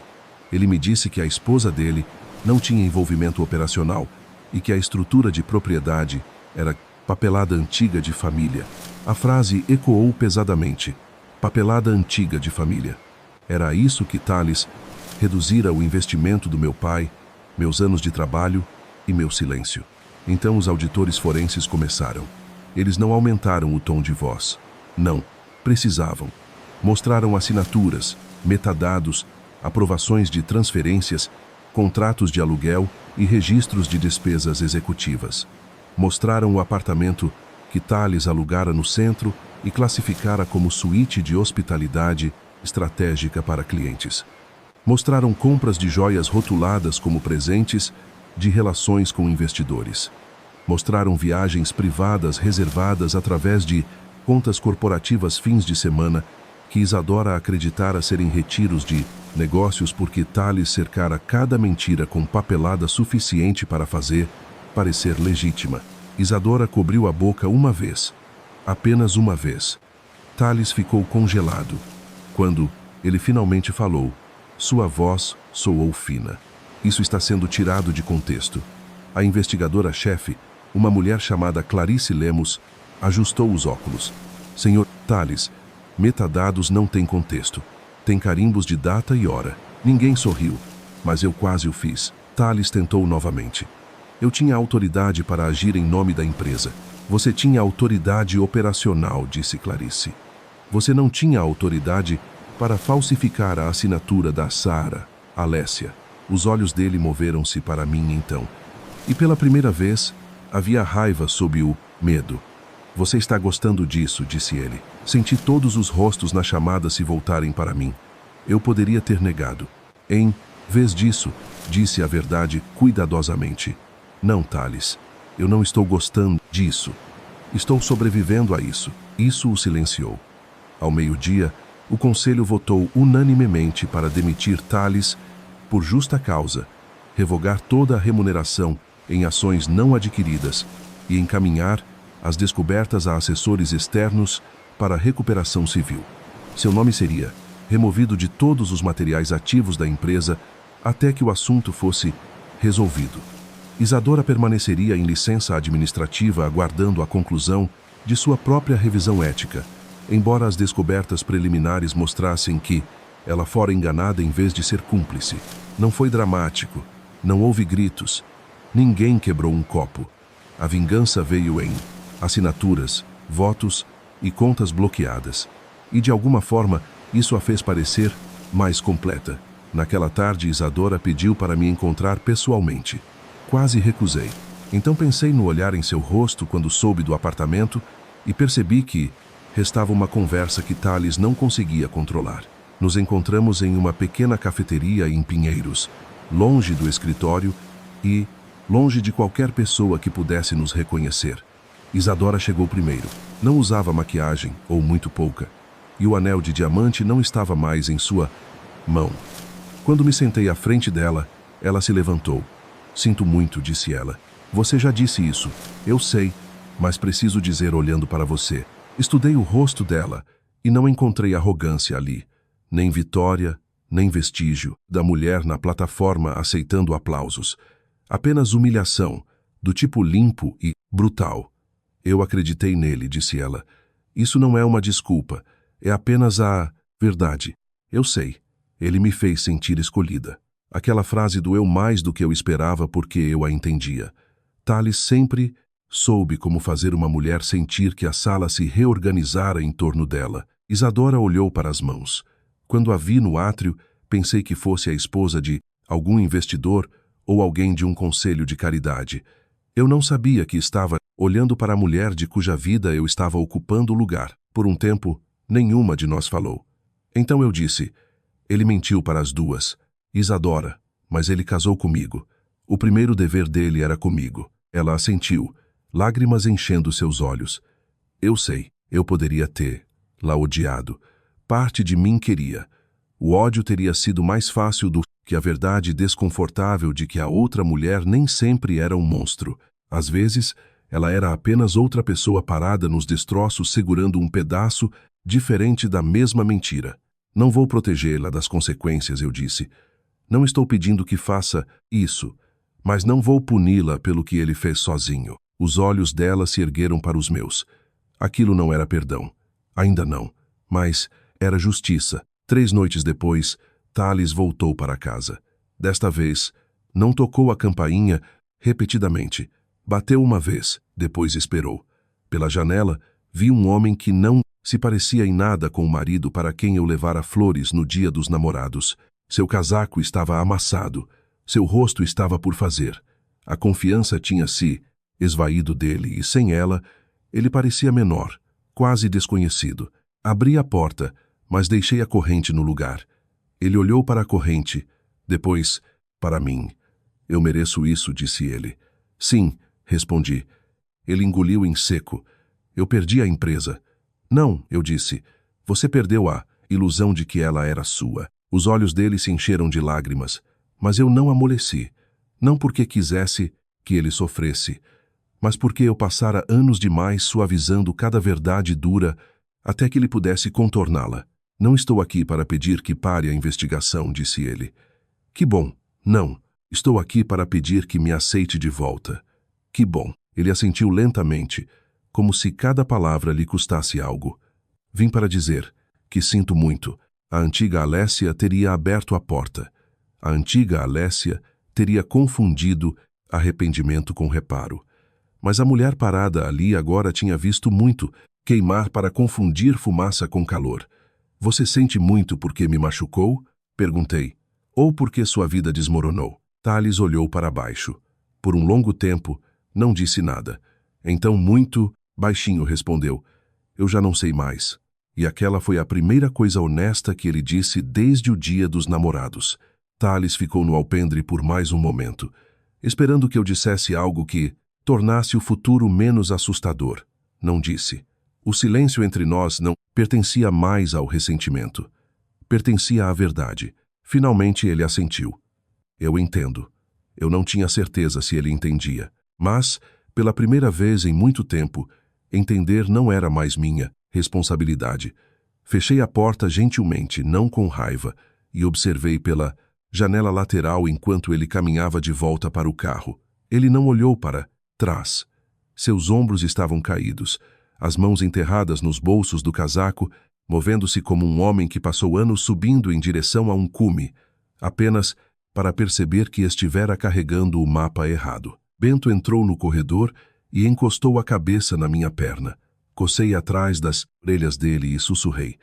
Ele me disse que a esposa dele não tinha envolvimento operacional e que a estrutura de propriedade era papelada antiga de família. A frase ecoou pesadamente. Papelada antiga de família. Era a isso que Thales reduzira o investimento do meu pai, meus anos de trabalho e meu silêncio. Então os auditores forenses começaram. Eles não aumentaram o tom de voz. Não. Precisavam. Mostraram assinaturas, metadados, aprovações de transferências, contratos de aluguel e registros de despesas executivas. Mostraram o apartamento que Thales alugara no centro e classificara como suíte de hospitalidade estratégica para clientes. Mostraram compras de joias rotuladas como presentes de relações com investidores. Mostraram viagens privadas reservadas através de contas corporativas fins de semana que Isadora acreditara serem retiros de negócios porque Thales cercara cada mentira com papelada suficiente para fazer parecer legítima. Isadora cobriu a boca uma vez. Apenas uma vez. Thales ficou congelado. Quando ele finalmente falou, sua voz soou fina. Isso está sendo tirado de contexto. A investigadora-chefe, uma mulher chamada Clarice Lemos, ajustou os óculos. Senhor Thales, metadados não têm contexto. Tem carimbos de data e hora. Ninguém sorriu, mas eu quase o fiz. Thales tentou novamente. Eu tinha autoridade para agir em nome da empresa. Você tinha autoridade operacional, disse Clarice. Você não tinha autoridade para falsificar a assinatura da Sara, Alessia. Os olhos dele moveram-se para mim então. E pela primeira vez, havia raiva sob o medo. Você está gostando disso, disse ele. Senti todos os rostos na chamada se voltarem para mim. Eu poderia ter negado. Em vez disso, disse a verdade cuidadosamente. Não, Thales. Eu não estou gostando disso. Estou sobrevivendo a isso. Isso o silenciou. Ao meio-dia, o conselho votou unanimemente para demitir Thales por justa causa, revogar toda a remuneração em ações não adquiridas e encaminhar as descobertas a assessores externos para recuperação civil. Seu nome seria removido de todos os materiais ativos da empresa até que o assunto fosse resolvido. Isadora permaneceria em licença administrativa aguardando a conclusão de sua própria revisão ética, embora as descobertas preliminares mostrassem que ela fora enganada em vez de ser cúmplice. Não foi dramático, não houve gritos, ninguém quebrou um copo. A vingança veio em assinaturas, votos e contas bloqueadas. E de alguma forma, isso a fez parecer mais completa. Naquela tarde, Isadora pediu para me encontrar pessoalmente. Quase recusei. Então pensei no olhar em seu rosto quando soube do apartamento e percebi que restava uma conversa que Thales não conseguia controlar. Nos encontramos em uma pequena cafeteria em Pinheiros, longe do escritório e longe de qualquer pessoa que pudesse nos reconhecer. Isadora chegou primeiro. Não usava maquiagem, ou muito pouca, e o anel de diamante não estava mais em sua mão. Quando me sentei à frente dela, ela se levantou. Sinto muito, disse ela. Você já disse isso. Eu sei, mas preciso dizer olhando para você. Estudei o rosto dela e não encontrei arrogância ali, nem vitória, nem vestígio da mulher na plataforma aceitando aplausos. Apenas humilhação, do tipo limpo e brutal. Eu acreditei nele, disse ela. Isso não é uma desculpa, é apenas a verdade. Eu sei. Ele me fez sentir escolhida. Aquela frase doeu mais do que eu esperava porque eu a entendia. Thales sempre soube como fazer uma mulher sentir que a sala se reorganizara em torno dela. Isadora olhou para as mãos. Quando a vi no átrio, pensei que fosse a esposa de algum investidor ou alguém de um conselho de caridade. Eu não sabia que estava olhando para a mulher de cuja vida eu estava ocupando o lugar. Por um tempo, nenhuma de nós falou. Então eu disse, ele mentiu para as duas. Isadora, mas ele casou comigo. O primeiro dever dele era comigo. Ela assentiu, lágrimas enchendo seus olhos. Eu sei, eu poderia ter-la odiado. Parte de mim queria. O ódio teria sido mais fácil do que a verdade desconfortável de que a outra mulher nem sempre era um monstro. Às vezes, ela era apenas outra pessoa parada nos destroços segurando um pedaço diferente da mesma mentira. Não vou protegê-la das consequências, eu disse. Não estou pedindo que faça isso, mas não vou puni-la pelo que ele fez sozinho. Os olhos dela se ergueram para os meus. Aquilo não era perdão. Ainda não. Mas era justiça. 3 noites depois, Thales voltou para casa. Desta vez, não tocou a campainha repetidamente. Bateu uma vez, depois esperou. Pela janela, vi um homem que não se parecia em nada com o marido para quem eu levara flores no dia dos namorados. Seu casaco estava amassado. Seu rosto estava por fazer. A confiança tinha se esvaído dele e, sem ela, ele parecia menor, quase desconhecido. Abri a porta, mas deixei a corrente no lugar. Ele olhou para a corrente, depois para mim. Eu mereço isso, disse ele. Sim, respondi. Ele engoliu em seco. Eu perdi a empresa. Não, eu disse. Você perdeu a ilusão de que ela era sua. Os olhos dele se encheram de lágrimas, mas eu não amoleci. Não porque quisesse que ele sofresse, mas porque eu passara anos demais suavizando cada verdade dura até que ele pudesse contorná-la. Não estou aqui para pedir que pare a investigação, disse ele. Que bom. Não. Estou aqui para pedir que me aceite de volta. Que bom. Ele assentiu lentamente, como se cada palavra lhe custasse algo. Vim para dizer que sinto muito. A antiga Alessia teria aberto a porta. A antiga Alessia teria confundido arrependimento com reparo. Mas a mulher parada ali agora tinha visto muito queimar para confundir fumaça com calor. Você sente muito porque me machucou? Perguntei. Ou porque sua vida desmoronou? Thales olhou para baixo. Por um longo tempo, não disse nada. Então, muito baixinho, respondeu. Eu já não sei mais. E aquela foi a primeira coisa honesta que ele disse desde o dia dos namorados. Thales ficou no alpendre por mais um momento, esperando que eu dissesse algo que tornasse o futuro menos assustador. Não disse. O silêncio entre nós não pertencia mais ao ressentimento. Pertencia à verdade. Finalmente ele assentiu. Eu entendo. Eu não tinha certeza se ele entendia. Mas, pela primeira vez em muito tempo, entender não era mais minha responsabilidade. Fechei a porta gentilmente, não com raiva, e observei pela janela lateral enquanto ele caminhava de volta para o carro. Ele não olhou para trás. Seus ombros estavam caídos, as mãos enterradas nos bolsos do casaco, movendo-se como um homem que passou anos subindo em direção a um cume, apenas para perceber que estivera carregando o mapa errado. Bento entrou no corredor e encostou a cabeça na minha perna. Cocei atrás das orelhas dele e sussurrei.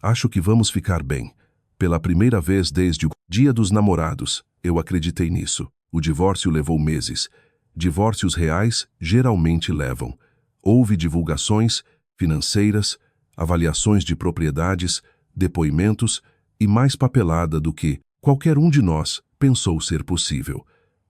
Acho que vamos ficar bem. Pela primeira vez desde o dia dos namorados, eu acreditei nisso. O divórcio levou meses. Divórcios reais geralmente levam. Houve divulgações financeiras, avaliações de propriedades, depoimentos e mais papelada do que qualquer um de nós pensou ser possível.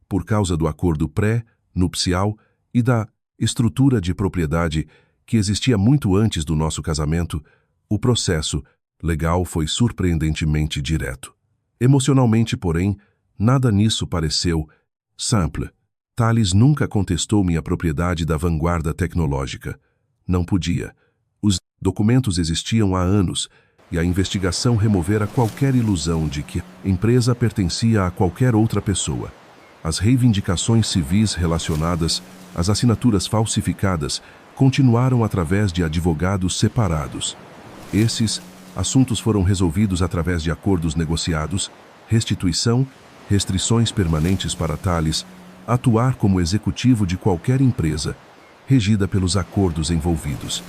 Por causa do acordo pré-nupcial e da estrutura de propriedade que existia muito antes do nosso casamento, o processo legal foi surpreendentemente direto. Emocionalmente, porém, nada nisso pareceu simple. Thales nunca contestou minha propriedade da vanguarda tecnológica. Não podia. Os documentos existiam há anos e a investigação removera qualquer ilusão de que a empresa pertencia a qualquer outra pessoa. As reivindicações civis relacionadas às assinaturas falsificadas continuaram através de advogados separados. Esses assuntos foram resolvidos através de acordos negociados, restituição, restrições permanentes para Thales atuar como executivo de qualquer empresa, regida pelos acordos envolvidos.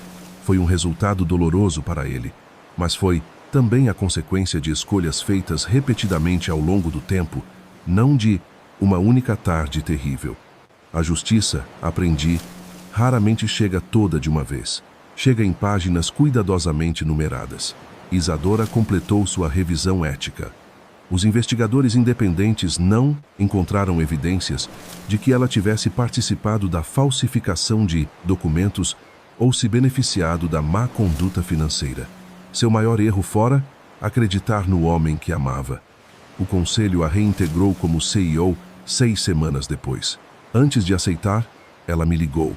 Foi um resultado doloroso para ele, mas foi também a consequência de escolhas feitas repetidamente ao longo do tempo, não de uma única tarde terrível. A justiça, aprendi, raramente chega toda de uma vez. Chega em páginas cuidadosamente numeradas. Isadora completou sua revisão ética. Os investigadores independentes não encontraram evidências de que ela tivesse participado da falsificação de documentos ou se beneficiado da má conduta financeira. Seu maior erro fora acreditar no homem que amava. O conselho a reintegrou como CEO 6 semanas depois. Antes de aceitar, ela me ligou.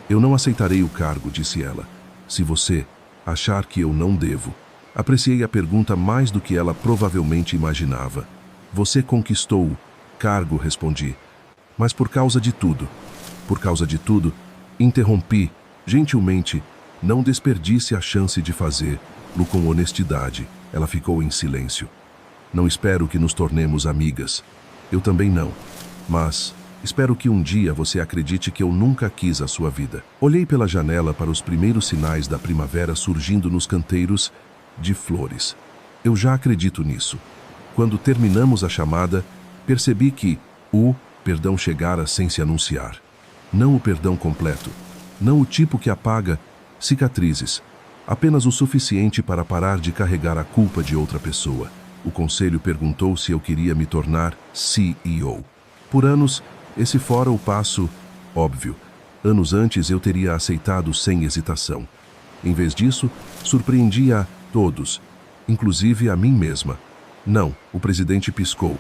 Eu não aceitarei o cargo, disse ela, se você achar que eu não devo. Apreciei a pergunta mais do que ela provavelmente imaginava. Você conquistou o cargo, respondi. Mas por causa de tudo. Por causa de tudo, interrompi, gentilmente, não desperdice a chance de fazê-lo com honestidade. Ela ficou em silêncio. Não espero que nos tornemos amigas. Eu também não. Mas espero que um dia você acredite que eu nunca quis a sua vida. Olhei pela janela para os primeiros sinais da primavera surgindo nos canteiros de flores. Eu já acredito nisso. Quando terminamos a chamada, percebi que o perdão chegara sem se anunciar. Não o perdão completo. Não o tipo que apaga cicatrizes. Apenas o suficiente para parar de carregar a culpa de outra pessoa. O conselho perguntou se eu queria me tornar CEO. Por anos, esse fora o passo óbvio. Anos antes eu teria aceitado sem hesitação. Em vez disso, surpreendi a todos, inclusive a mim mesma. Não, o presidente piscou.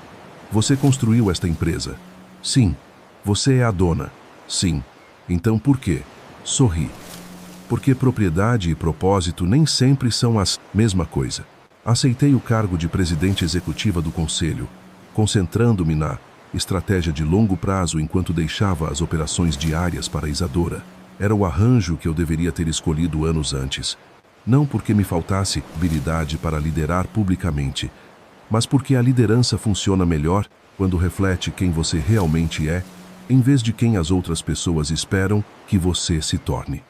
Você construiu esta empresa? Sim. Você é a dona? Sim. Então por quê? Sorri. Porque propriedade e propósito nem sempre são a mesma coisa. Aceitei o cargo de presidente executiva do conselho, concentrando-me na estratégia de longo prazo enquanto deixava as operações diárias para Isadora. Era o arranjo que eu deveria ter escolhido anos antes. Não porque me faltasse habilidade para liderar publicamente, mas porque a liderança funciona melhor quando reflete quem você realmente é, em vez de quem as outras pessoas esperam que você se torne.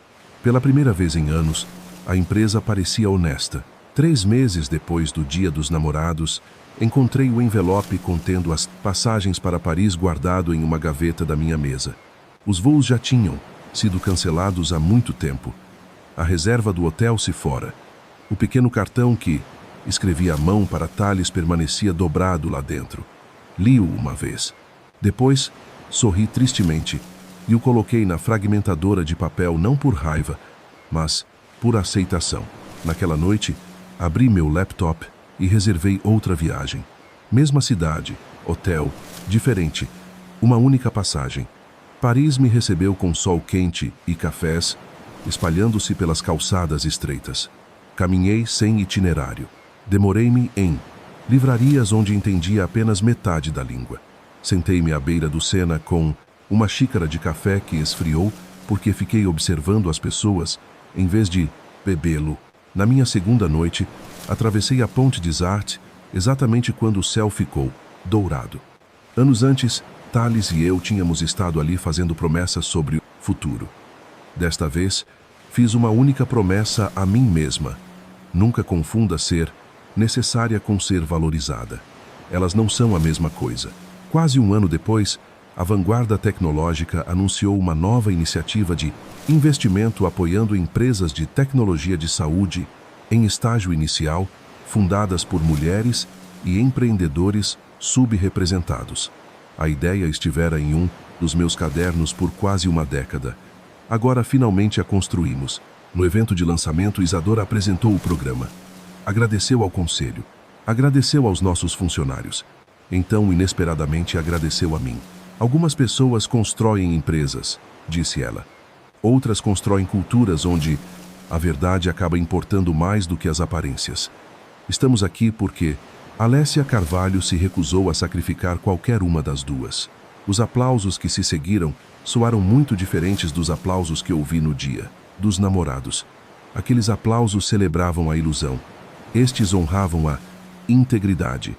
Pela primeira vez em anos, a empresa parecia honesta. 3 meses depois do Dia dos Namorados, encontrei o envelope contendo as passagens para Paris guardado em uma gaveta da minha mesa. Os voos já tinham sido cancelados há muito tempo. A reserva do hotel se fora. O pequeno cartão que escrevi à mão para Thales permanecia dobrado lá dentro. Li-o uma vez. Depois, sorri tristemente e o coloquei na fragmentadora de papel não por raiva, mas por aceitação. Naquela noite, abri meu laptop e reservei outra viagem. Mesma cidade, hotel, diferente, uma única passagem. Paris me recebeu com sol quente e cafés, espalhando-se pelas calçadas estreitas. Caminhei sem itinerário. Demorei-me em livrarias onde entendia apenas metade da língua. Sentei-me à beira do Sena com uma xícara de café que esfriou porque fiquei observando as pessoas em vez de bebê-lo. Na minha segunda noite, atravessei a ponte de Zart exatamente quando o céu ficou dourado. Anos antes, Thales e eu tínhamos estado ali fazendo promessas sobre o futuro. Desta vez, fiz uma única promessa a mim mesma. Nunca confunda ser necessária com ser valorizada. Elas não são a mesma coisa. Quase um ano depois, a vanguarda tecnológica anunciou uma nova iniciativa de investimento apoiando empresas de tecnologia de saúde em estágio inicial, fundadas por mulheres e empreendedores subrepresentados. A ideia estivera em um dos meus cadernos por quase uma década. Agora finalmente a construímos. No evento de lançamento, Isadora apresentou o programa. Agradeceu ao conselho. Agradeceu aos nossos funcionários. Então, inesperadamente, agradeceu a mim. Algumas pessoas constroem empresas, disse ela. Outras constroem culturas onde a verdade acaba importando mais do que as aparências. Estamos aqui porque Alessia Carvalho se recusou a sacrificar qualquer uma das duas. Os aplausos que se seguiram soaram muito diferentes dos aplausos que ouvi no dia, dos namorados. Aqueles aplausos celebravam a ilusão. Estes honravam a integridade.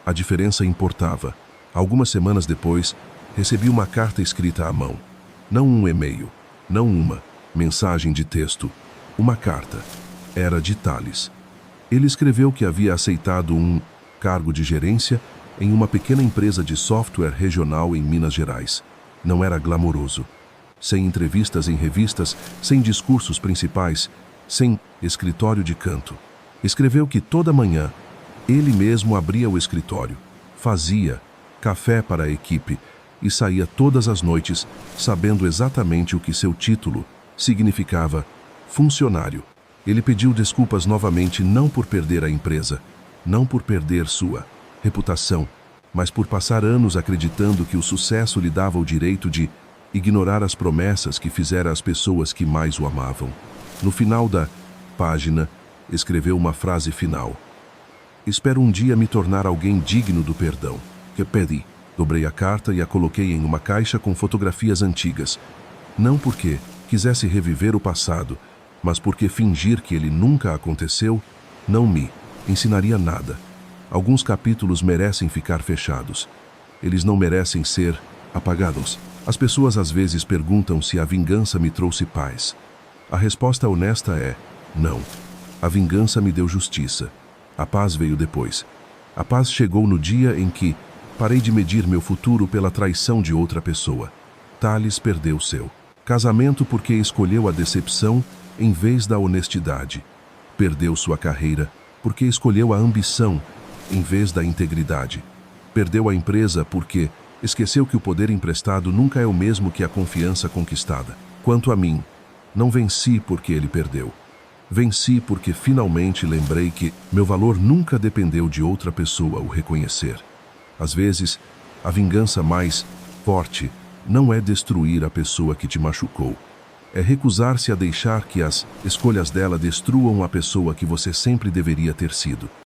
A diferença importava. Algumas semanas depois, recebi uma carta escrita à mão. Não um e-mail, não uma mensagem de texto. Uma carta. Era de Thales. Ele escreveu que havia aceitado um cargo de gerência em uma pequena empresa de software regional em Minas Gerais. Não era glamouroso. Sem entrevistas em revistas, sem discursos principais, sem escritório de canto. Escreveu que toda manhã ele mesmo abria o escritório, fazia café para a equipe e saía todas as noites sabendo exatamente o que seu título significava: funcionário. Ele pediu desculpas novamente, não por perder a empresa, não por perder sua reputação, mas por passar anos acreditando que o sucesso lhe dava o direito de ignorar as promessas que fizera às pessoas que mais o amavam. No final da página, escreveu uma frase final: espero um dia me tornar alguém digno do perdão. Que pedi. Dobrei a carta e a coloquei em uma caixa com fotografias antigas. Não porque quisesse reviver o passado, mas porque fingir que ele nunca aconteceu não me ensinaria nada. Alguns capítulos merecem ficar fechados. Eles não merecem ser apagados. As pessoas às vezes perguntam se a vingança me trouxe paz. A resposta honesta é: não. A vingança me deu justiça. A paz veio depois. A paz chegou no dia em que parei de medir meu futuro pela traição de outra pessoa. Thales perdeu seu casamento porque escolheu a decepção em vez da honestidade. Perdeu sua carreira porque escolheu a ambição em vez da integridade. Perdeu a empresa porque esqueceu que o poder emprestado nunca é o mesmo que a confiança conquistada. Quanto a mim, não venci porque ele perdeu. Venci porque finalmente lembrei que meu valor nunca dependeu de outra pessoa o reconhecer. Às vezes, a vingança mais forte não é destruir a pessoa que te machucou. É recusar-se a deixar que as escolhas dela destruam a pessoa que você sempre deveria ter sido.